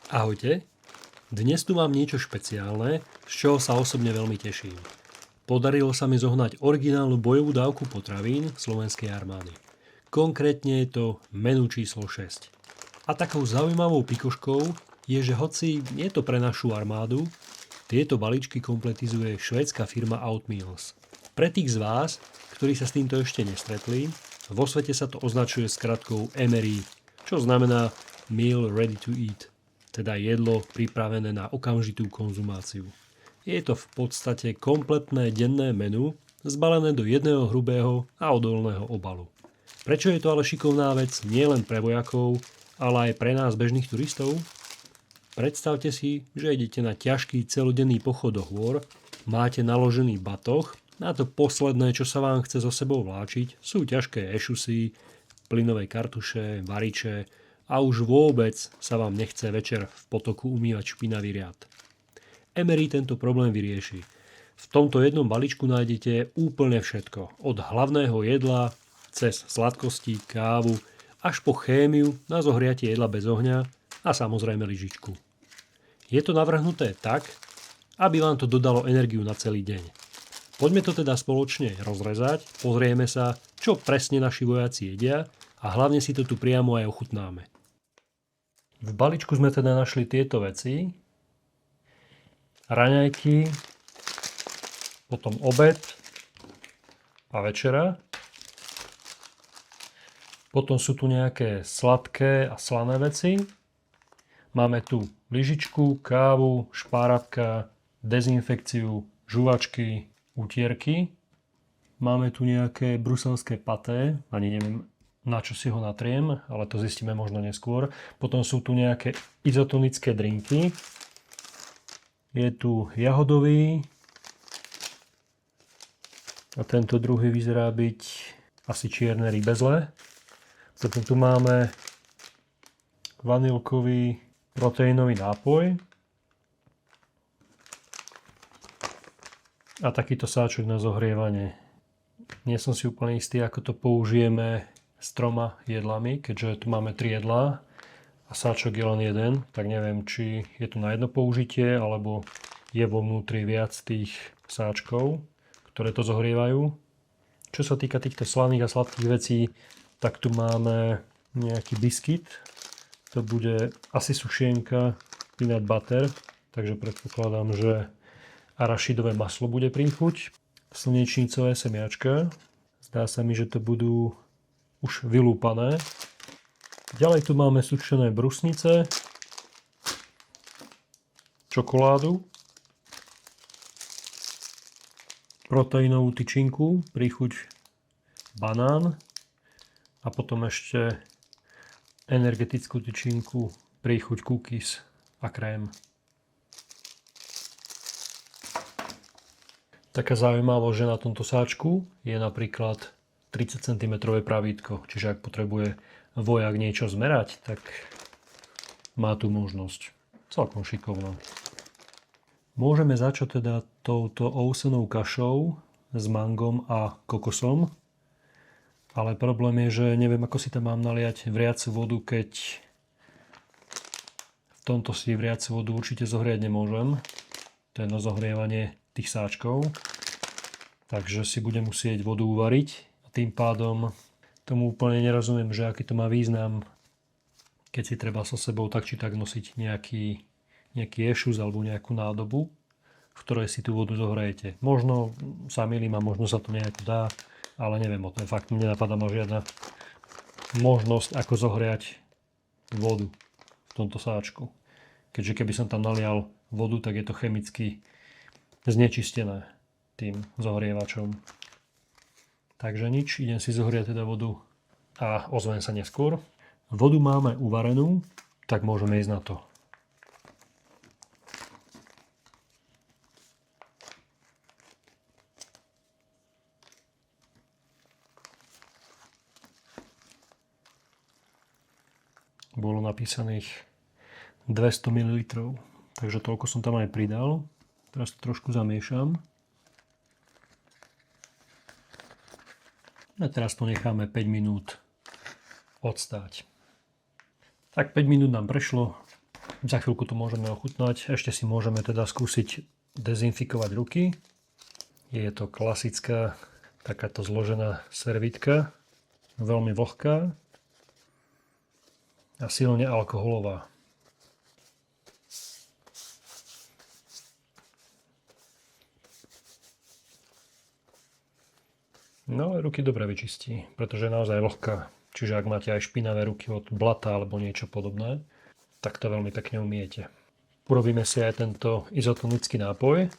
Ahojte, dnes tu mám niečo špeciálne, z čoho sa osobne veľmi teším. Podarilo sa mi zohnať originálnu bojovú dávku potravín slovenskej armády. Konkrétne je to menu číslo 6. A takou zaujímavou pikoškou je, že hoci je to pre našu armádu, tieto balíčky kompletizuje švédska firma Outmeals. Pre tých z vás, ktorí sa s týmto ešte nestretli, vo svete sa to označuje skratkou MRE, čo znamená Meal Ready to Eat, teda jedlo pripravené na okamžitú konzumáciu. Je to v podstate kompletné denné menu, zbalené do jedného hrubého a odolného obalu. Prečo je to ale šikovná vec nielen pre vojakov, ale aj pre nás bežných turistov? Predstavte si, že idete na ťažký celodenný pochod do hôr, máte naložený batoh, a to posledné, čo sa vám chce so sebou vláčiť, sú ťažké ešusy, plynové kartuše, variče a už vôbec sa vám nechce večer v potoku umývať špinavý riad. Emery tento problém vyrieši. V tomto jednom balíčku nájdete úplne všetko, od hlavného jedla, cez sladkosti, kávu, až po chémiu na zohriatie jedla bez ohňa a samozrejme lyžičku. Je to navrhnuté tak, aby vám to dodalo energiu na celý deň. Poďme to teda spoločne rozrezať, pozrieme sa, čo presne naši vojaci jedia a hlavne si to tu priamo aj ochutnáme. V balíčku sme teda našli tieto veci. Raňajky, potom obed a večera. Potom sú tu nejaké sladké a slané veci. Máme tu lyžičku, kávu, špáratka, dezinfekciu, žuvačky, utierky. Máme tu nejaké bruselské paté, ani neviem, na čo si ho natriem, ale to zistíme možno neskôr. Potom sú tu nejaké izotonické drinky. Je tu jahodový. A tento druhý vyzerá byť asi čierne rybezle. Potom tu máme vanilkový proteínový nápoj. A takýto sáčok na zohrievanie. Nie som si úplne istý, ako to použijeme s 3 jedlami, keďže tu máme 3 jedlá a sáčok je len jeden, tak neviem, či je to na jedno použitie, alebo je vo vnútri viac tých sáčkov, ktoré to zohrievajú. Čo sa týka týchto slaných a sladkých vecí, tak tu máme nejaký biskuit. To bude asi sušienka peanut butter, takže predpokladám, že arašidové maslo bude príchuť. Slnečnicové semiačka. Zdá sa mi, že to budú už vylúpané. Ďalej tu máme sušené brusnice, čokoládu, proteínovú tyčinku, príchuť banán a potom ešte energetickú tyčinku, príchuť cookies a krém. Taká zaujímavosť, že na tomto sáčku je napríklad 30 cm pravítko, čiže ak potrebuje vojak niečo zmerať, tak má tu možnosť. Celkom šikovná. Môžeme začať teda touto ovsenou kašou s mangom a kokosom, ale problém je, že neviem, ako si tam mám naliať vriacu vodu, keď v tomto si vriacu vodu určite zohriať nemôžem. To je na zohrievanie tých sáčkov, takže si budem musieť vodu uvariť a tým pádom tomu úplne nerozumiem, že aký to má význam, keď si treba so sebou tak či tak nosiť nejaký ešus alebo nejakú nádobu, v ktorej si tú vodu zohrejete. Možno sa milím a možno sa to nejako dá, ale neviem o tom. Fakt mi nenapadá ma žiadna možnosť, ako zohriať vodu v tomto sáčku. Keďže keby som tam nalial vodu, tak je to chemicky znečistené tým zohrievačom. Takže nič, idem si zohriať teda vodu a ozvem sa neskôr. Vodu máme uvarenú, tak môžeme ísť na to. Bolo napísaných 200 ml, takže toľko som tam aj pridal. Teraz to trošku zamiešam. A teraz to necháme 5 minút odstáť. Tak 5 minút nám prešlo. Za chvíľku to môžeme ochutnať. Ešte si môžeme teda skúsiť dezinfikovať ruky. Je to klasická takáto zložená servitka. Veľmi vlhká a silne alkoholová. No ale ruky dobre vyčistí, pretože je naozaj vlhká. Čiže ak máte aj špinavé ruky od blata alebo niečo podobné, tak to veľmi pekne umiete. Urobíme si aj tento izotonický nápoj.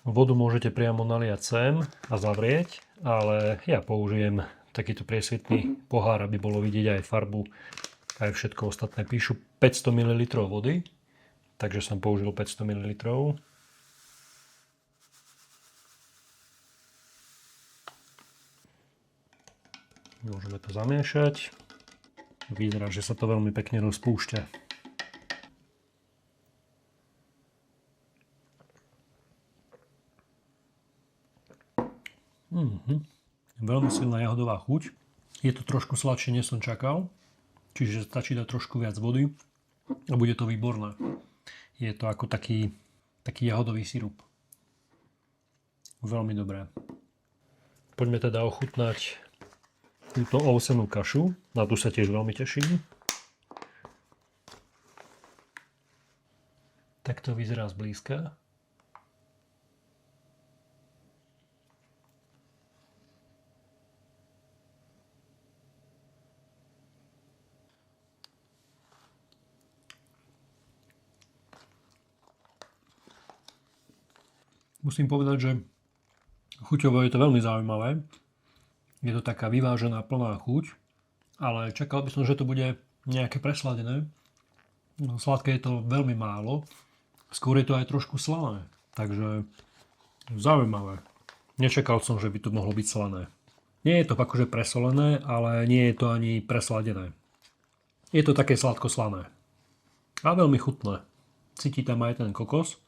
Vodu môžete priamo naliať sem a zavrieť, ale ja použijem takýto priesvitný pohár, aby bolo vidieť aj farbu, aj všetko ostatné. Píšu 500 ml vody, takže som použil 500 ml. Môžeme to zamiešať. Vyzerá, že sa to veľmi pekne rozpúšťa. Veľmi silná jahodová chuť. Je to trošku sladšie, než som čakal. Čiže stačí dať trošku viac vody a bude to výborné. Je to ako taký jahodový sirup. Veľmi dobré. Poďme teda ochutnať túto ovsenú kašu. Na tú sa tiež veľmi teším. Tak to vyzerá zblízka. Musím povedať, že chuťovo je to veľmi zaujímavé. Je to taká vyvážená, plná chuť, ale čakal by som, že to bude nejaké presladené. Sladké je to veľmi málo, skôr je to aj trošku slané, takže zaujímavé. Nečakal som, že by to mohlo byť slané. Nie je to akože presolené, ale nie je to ani presladené. Je to také sladko-slané a veľmi chutné. Cíti tam aj ten kokos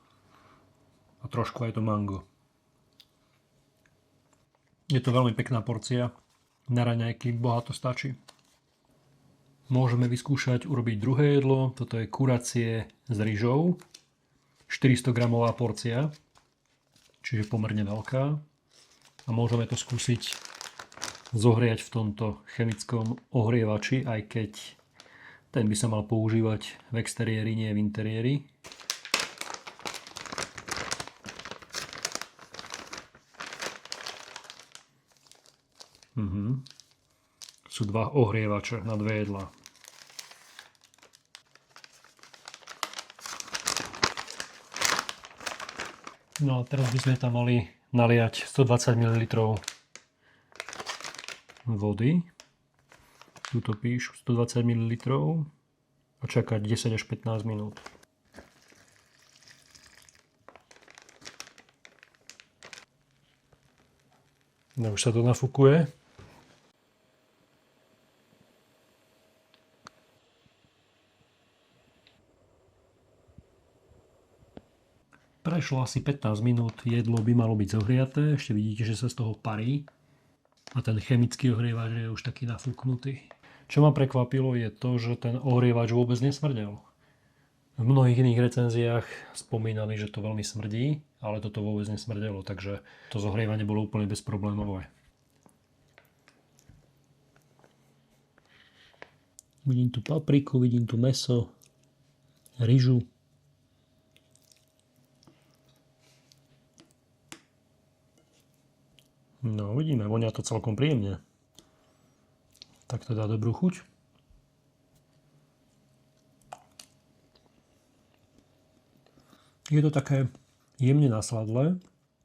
a trošku aj to mango. Je to veľmi pekná porcia. Na raňajky bohato stačí. Môžeme vyskúšať urobiť druhé jedlo. Toto je kuracie s ryžou. 400 gramová porcia. Čiže pomerne veľká. A môžeme to skúsiť zohriať v tomto chemickom ohrievači, aj keď ten by sa mal používať v exteriéri, nie v interiéri. Sú dva ohrievače na dve jedlá. No a teraz by sme tam mali naliať 120 ml vody. Tuto píšu 120 ml a čakať 10 až 15 minút. No už sa to nafúkuje. Prešlo asi 15 minút, jedlo by malo byť zohriaté, ešte vidíte, že sa z toho parí a ten chemický ohrievač je už taký nafúknutý. Čo ma prekvapilo je to, že ten ohrievač vôbec nesmrdel. V mnohých iných recenziách spomínali, že to veľmi smrdí, ale toto vôbec nesmrdelo, takže to zohrievanie bolo úplne bezproblémové. Vidím tu papriku, vidím tu mäso, ryžu. No vidíme, vonia to celkom príjemne. Tak to dá dobrú chuť. Je to také jemne nasladlé,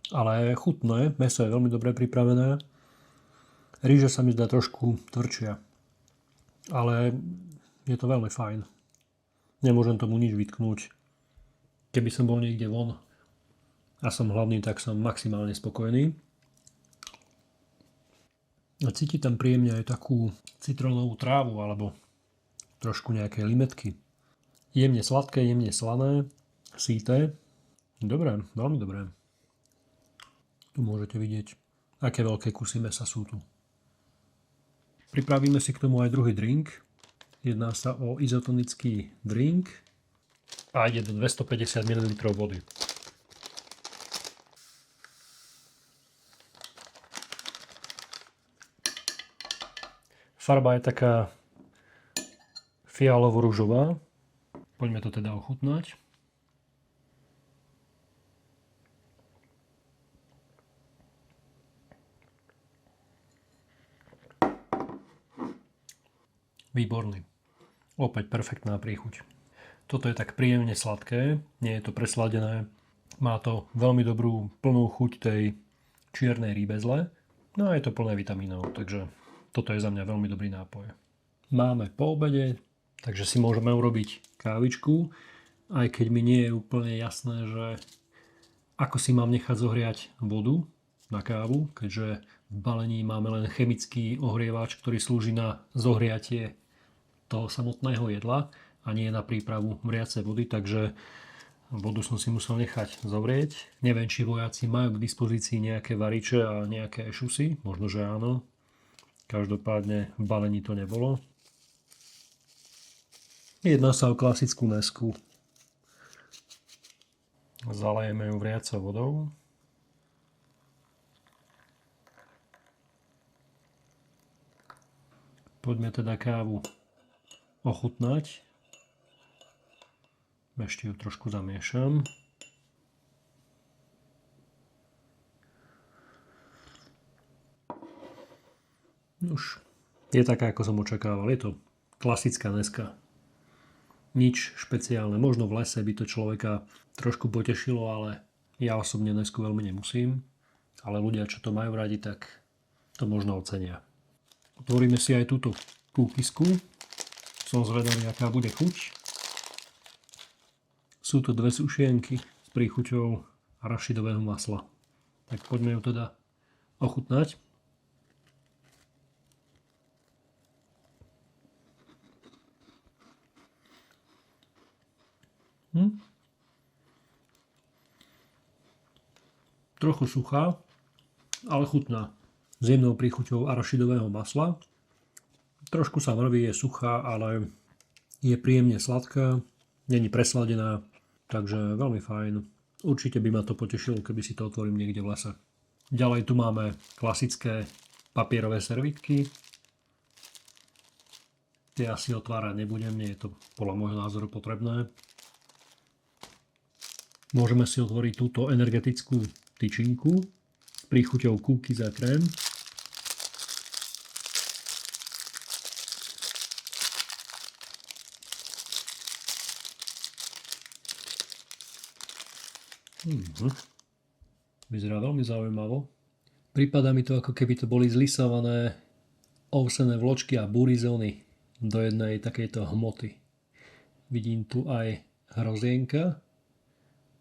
ale chutné. Mäso je veľmi dobre pripravené. Ryža sa mi zdá trošku tvrdšia, ale je to veľmi fajn. Nemôžem tomu nič vytknúť. Keby som bol niekde von a som hladný, tak som maximálne spokojný. A cíti tam príjemne aj takú citrónovú trávu alebo trošku nejaké limetky. Jemne sladké, jemne slané, síté. Dobré, veľmi dobré. Tu môžete vidieť, aké veľké kusy mäsa sú tu. Pripravíme si k tomu aj druhý drink. Jedná sa o izotonický drink a ide do 250 ml vody. Farba je taká fialovo-ružová. Poďme to teda ochutnať. Výborný. Opäť perfektná príchuť. Toto je tak príjemne sladké, nie je to presladené. Má to veľmi dobrú plnú chuť tej čiernej rýbezle. No a je to plné vitamínov, takže toto je za mňa veľmi dobrý nápoj. Máme po obede, takže si môžeme urobiť kávičku, aj keď mi nie je úplne jasné, že ako si mám nechať zohriať vodu na kávu, keďže v balení máme len chemický ohrievač, ktorý slúži na zohriatie toho samotného jedla a nie na prípravu vriacej vody, takže vodu som si musel nechať zovrieť. Neviem, či vojaci majú k dispozícii nejaké variče a nejaké šusy, možno, že áno. Každopádne v balení to nebolo. Jedná sa o klasickú nesku. Zalejeme ju vriacou vodou. Poďme teda kávu ochutnať. Ešte ju trošku zamiešam. Už je taká, ako som očakával. Je to klasická neska. Nič špeciálne. Možno v lese by to človeka trošku potešilo, ale ja osobne nesku veľmi nemusím. Ale ľudia, čo to majú radi, tak to možno ocenia. Otvoríme si aj túto kúkisku. Som zvedavý, aká bude chuť. Sú to dve sušienky s príchuťou arašidového masla. Tak poďme ju teda ochutnať. Trochu suchá, ale chutná. S jemnou príchuťou arašidového masla. Trošku sa mrví, je suchá, ale je príjemne sladká, není presladená, takže veľmi fajn. Určite by ma to potešilo, keby si to otvorím niekde v lese. Ďalej tu máme klasické papierové servítky. Tie asi otvárať nebudem, nie je to podľa môjho názoru potrebné. Môžeme si otvoriť túto energetickú tyčinku s príchuťou cookies a krém. Vyzerá veľmi zaujímavo. Prípada mi to, ako keby to boli zlisované ovsené vločky a burizóny do jednej takejto hmoty. Vidím tu aj hrozienka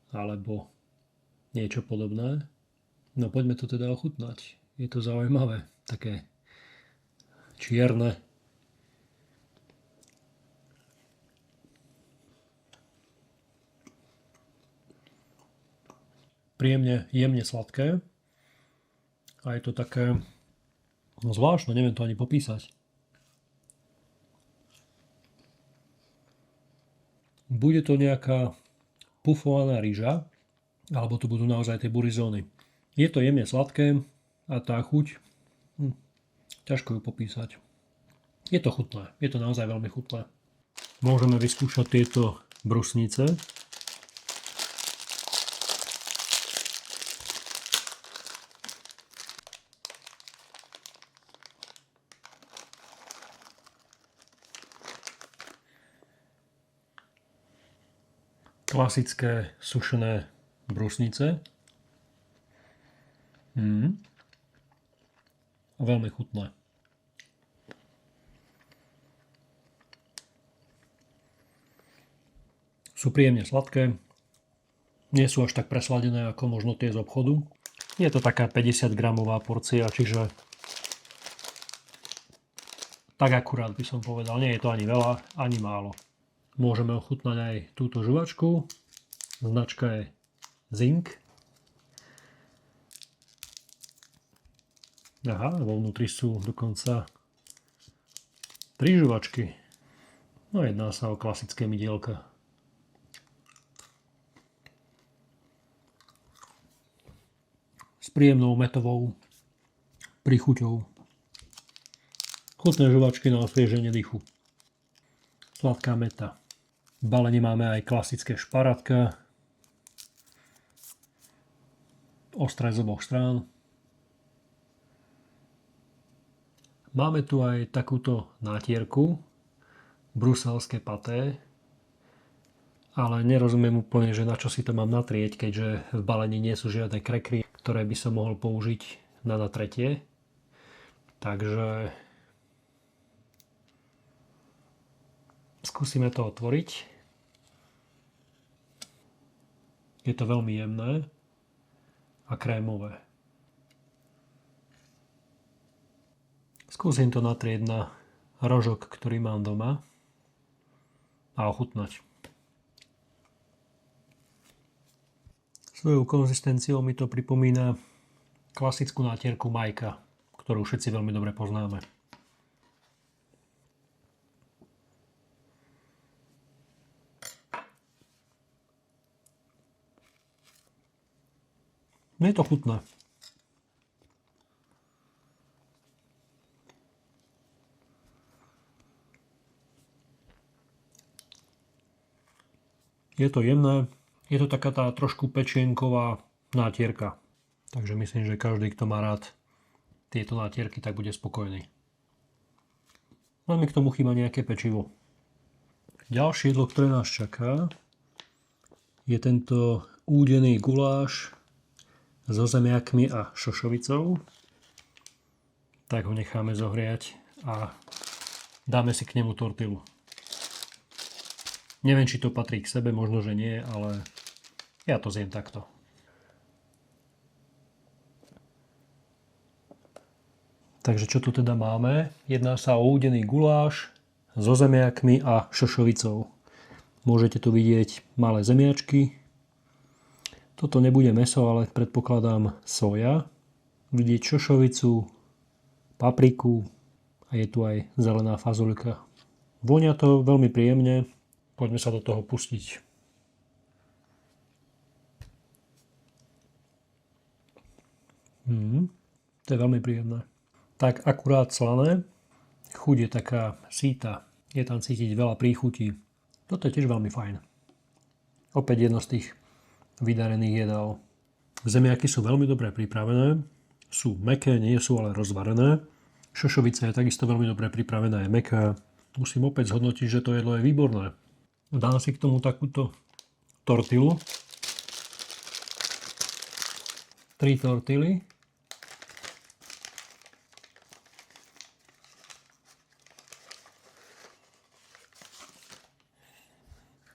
alebo niečo podobné. No poďme to teda ochutnať. Je to zaujímavé. Také čierne. Príjemne, jemne sladké. A je to také zvláštne, neviem to ani popísať. Bude to nejaká pufovaná ryža, alebo to budú naozaj tie burizóny. Je to jemne sladké a tá chuť, ťažko ju popísať. Je to chutné, je to naozaj veľmi chutné. Môžeme vyskúšať tieto brusnice. Klasické sušené brusnice. Veľmi chutné. Sú príjemne sladké. Nie sú až tak presladené ako možno tie z obchodu. Je to taká 50 gramová porcia, čiže tak akurát by som povedal. Nie je to ani veľa, ani málo. Môžeme ochutnať aj túto žuvačku. Značka je Zinc. Aha, vo vnútri sú dokonca 3 žuvačky. No jedná sa o klasické mydielka. S príjemnou metovou príchuťou. Chutné žuvačky na osvieženie dychu. Sladká meta. V balení máme aj klasické šparátka. Ostré z oboch strán. Máme tu aj takúto nátierku. Bruselské paté. Ale nerozumiem úplne, že na čo si to mám natrieť, keďže v balení nie sú žiadne krekry, ktoré by som mohol použiť na natretie. Takže skúsime to otvoriť. Je to veľmi jemné a krémové. Skúsim to natrieť na rožok, ktorý mám doma a ochutnať. Svojou konzistenciou mi to pripomína klasickú nátierku Majka, ktorú všetci veľmi dobre poznáme. Je to chutné. Je to jemné, je to taká tá trošku pečienková nátierka. Takže myslím, že každý, kto má rád tieto nátierky, tak bude spokojný. Len mi k tomu chýba nejaké pečivo. Ďalšie jedlo, ktoré nás čaká, je tento údený guláš so zemiakmi a šošovicou. Tak ho necháme zohriať a dáme si k nemu tortilu. Neviem, či to patrí k sebe, možno, že nie, ale ja to zjem takto. Takže čo tu teda máme? Jedná sa o údený guláš so zemiakmi a šošovicou. Môžete tu vidieť malé zemiačky. Toto nebude mäso, ale predpokladám soja. Vidieť šošovicu, papriku a je tu aj zelená fazuľka. Vonia to veľmi príjemne. Poďme sa do toho pustiť. To je veľmi príjemné. Tak akurát slané. Chuť je taká síta. Je tam cítiť veľa príchutí. Toto je tiež veľmi fajn. Opäť jedno z tých vydarených jedál. Zemiaky sú veľmi dobre pripravené. Sú mäkké, nie sú ale rozvarené. Šošovica je takisto veľmi dobre pripravená, je mäkká. Musím opäť zhodnotiť, že to jedlo je výborné. Dám si k tomu takúto tortilu. 3 tortily.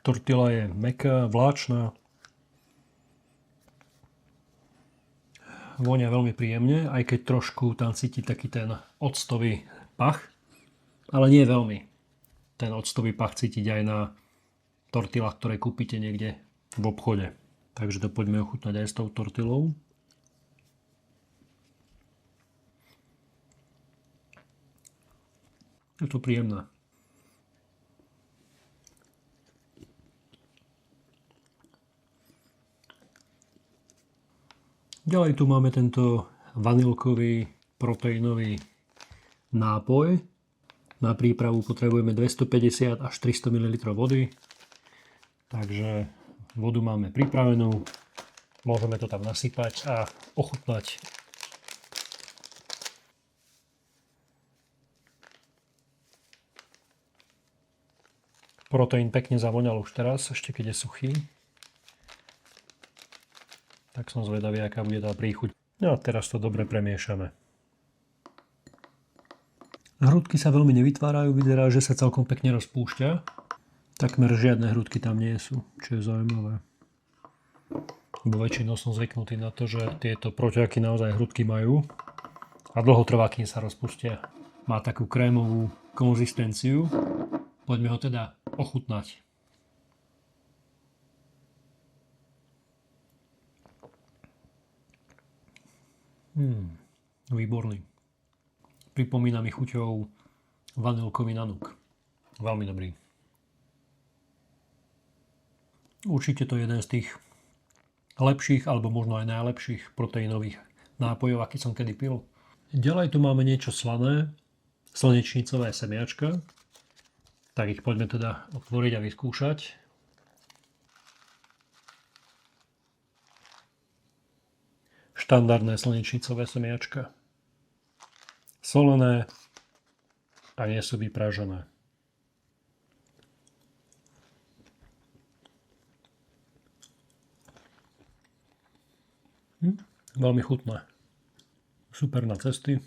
Tortila je mäkká, vláčna. Vonia veľmi príjemne, aj keď trošku tam cíti taký ten octový pach. Ale nie veľmi. Ten octový pach cítiť aj na tortilách, ktoré kúpite niekde v obchode. Takže to poďme ochutnať aj s tou tortilou. Je to príjemné. Ďalej tu máme tento vanilkový proteínový nápoj. Na prípravu potrebujeme 250 až 300 ml vody. Takže vodu máme pripravenú. Môžeme to tam nasypať a ochutnať. Proteín pekne zavoňal už teraz, ešte keď je suchý. Tak som zvedavý, aká bude tá príchuť. No a teraz to dobre premiešame. Hrudky sa veľmi nevytvárajú, vyzerá, že sa celkom pekne rozpúšťa. Takmer žiadne hrudky tam nie sú, čo je zaujímavé. Bo väčšinou som zvyknutý na to, že tieto proťaky naozaj hrudky majú a dlho trvá, kým sa rozpustia. Má takú krémovú konzistenciu. Poďme ho teda ochutnať. Výborný. Pripomína mi chuťou vanilkový nanuk. Veľmi dobrý. Určite to je jeden z tých lepších, alebo možno aj najlepších proteínových nápojov, aký som kedy pil. Ďalej tu máme niečo slané, slnečnicové semiačka. Tak ich poďme teda otvoriť a vyskúšať. Štandardné slnečnicové semiačka. Solené a nie sú vypražené. Veľmi chutné. Super na cesty.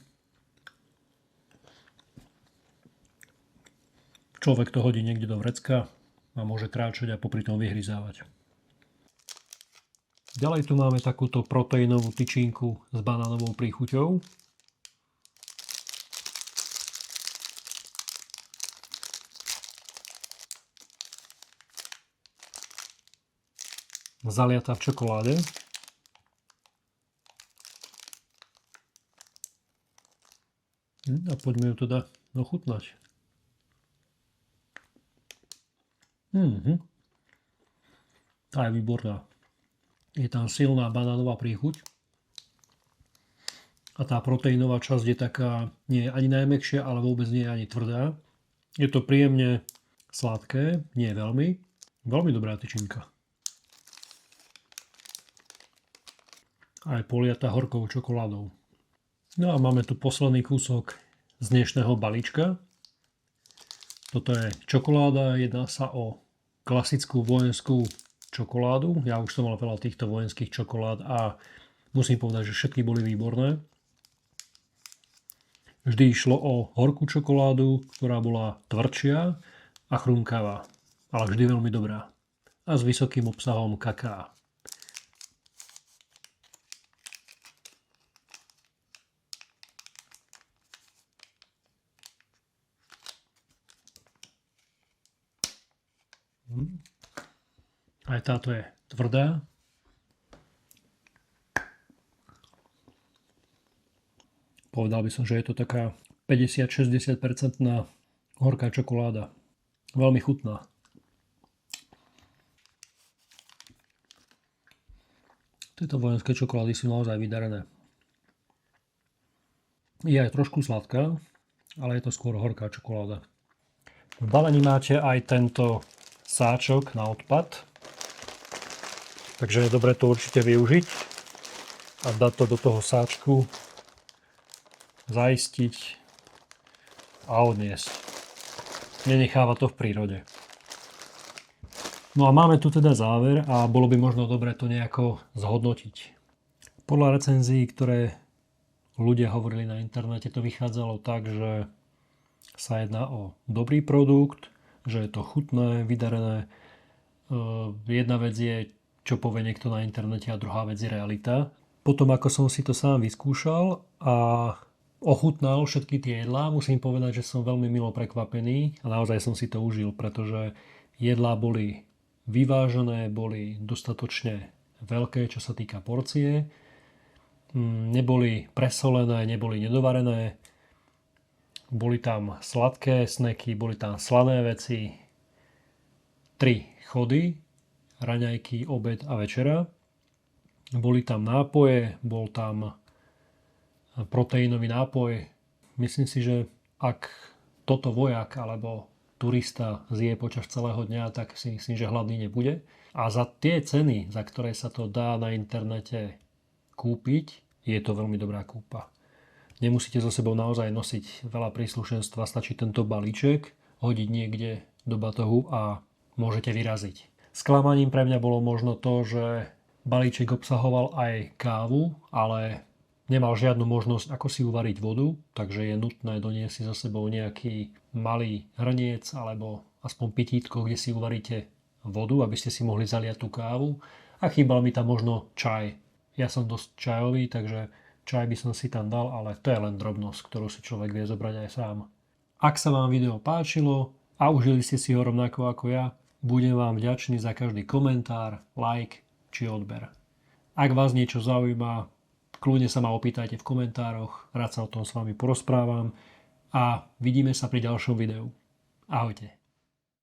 Človek to hodí niekde do vrecka a môže kráčať a popri tom vyhryzávať. Ďalej tu máme takúto proteínovú tyčinku s banánovou príchuťou. Zaliatá v čokoláde. A poďme ju teda ochutnať. Tá je výborná. Je tam silná banánová príchuť. A tá proteínová časť je taká, nie je ani najmäkšia, ale vôbec nie je ani tvrdá. Je to príjemne sladké, nie veľmi. Veľmi dobrá tyčinka. Aj poliata horkou čokoládou. No a máme tu posledný kúsok z dnešného balíčka. Toto je čokoláda, jedná sa o klasickú vojenskú čokoládu. Ja už som mal veľa týchto vojenských čokolád a musím povedať, že všetky boli výborné. Vždy išlo o horkú čokoládu, ktorá bola tvrdšia a chrumkavá, ale vždy veľmi dobrá. A s vysokým obsahom kaká. Aj táto je tvrdá. Povedal by som, že je to taká 50-60% horká čokoláda. Veľmi chutná. Tieto vojenské čokolády sú naozaj vydarené. Je aj trošku sladká, ale je to skôr horká čokoláda. V balení máte aj tento sáčok na odpad. Takže je dobré to určite využiť a dať to do toho sáčku, zaistiť a odniesť. Nenecháva to v prírode. No a máme tu teda záver a bolo by možno dobré to nejako zhodnotiť. Podľa recenzií, ktoré ľudia hovorili na internete, to vychádzalo tak, že sa jedná o dobrý produkt, že je to chutné, vydarené. Jedna vec je, čo povie niekto na internete, a druhá vec je realita. Potom, ako som si to sám vyskúšal a ochutnal všetky tie jedlá, musím povedať, že som veľmi milo prekvapený a naozaj som si to užil, pretože jedlá boli vyvážené, boli dostatočne veľké, čo sa týka porcie. Neboli presolené, neboli nedovarené. Boli tam sladké snacky, boli tam slané veci. 3 chody. Raňajky, obed a večera. Boli tam nápoje, bol tam proteínový nápoj. Myslím si, že ak toto vojak alebo turista zje počas celého dňa, tak si myslím, že hladný nebude. A za tie ceny, za ktoré sa to dá na internete kúpiť, je to veľmi dobrá kúpa. Nemusíte so sebou naozaj nosiť veľa príslušenstva, stačí tento balíček hodiť niekde do batohu a môžete vyraziť. Sklamaním pre mňa bolo možno to, že balíček obsahoval aj kávu, ale nemal žiadnu možnosť, ako si uvariť vodu, takže je nutné doniesť si so sebou nejaký malý hrniec alebo aspoň pitítko, kde si uvaríte vodu, aby ste si mohli zaliať tú kávu. A chýbal mi tam možno čaj. Ja som dosť čajový, takže čaj by som si tam dal, ale to je len drobnosť, ktorú si človek vie zobrať aj sám. Ak sa vám video páčilo a užili ste si ho rovnako ako ja, budem vám vďačný za každý komentár, like či odber. Ak vás niečo zaujíma, kľudne sa ma opýtajte v komentároch, rád sa o tom s vami porozprávam a vidíme sa pri ďalšom videu. Ahojte.